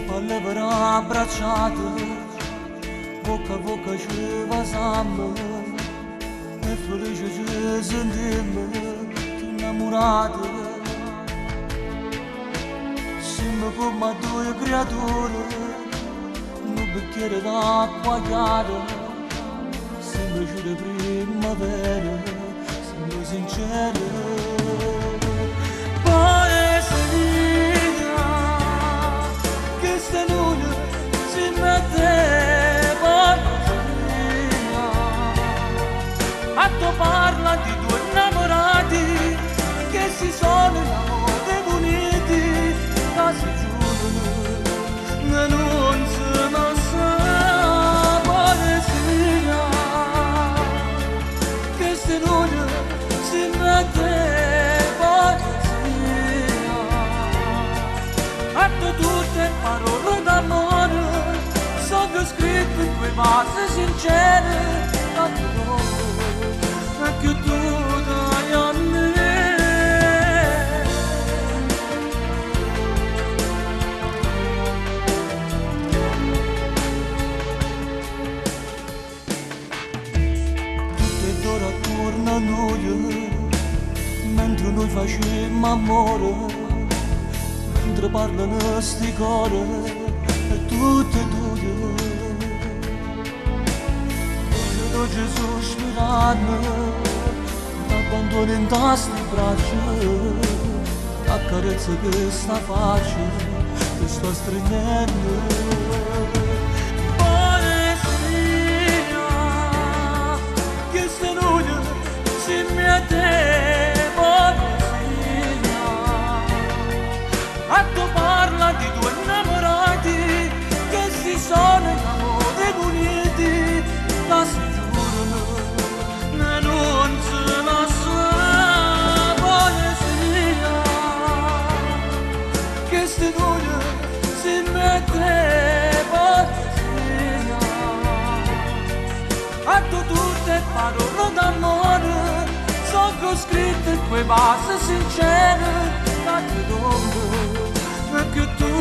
palavra abbracciate, boca a boca ci vazammo, e felice ci sentimmo, innamorate. Siamo come due creature, un bicchiere d'acqua chiara, semplice di primavera, siamo sinceri. Parla di due innamorati che si sono in amore uniti, ma si giurano e non se ne sa poesia. Che se non si mette poesia, atto tutte parole d'amore sono scritte in quei vasi sincere. Che tu dai a me. Tutte d'ora attorno a noi, mentre noi facemmo amore, mentre parlano sti cori, e tutte e due. Gesù sospirando, abbandono in tasca i braccia, accarezza questa faccia, ti sto stringendo. Poesia, che se non si mette poesia, atto parla di due innamorati che si sono in amore uniti, ma si tutte parole d'amore sono scritte in quei vasi sincere, ma che donne, che tu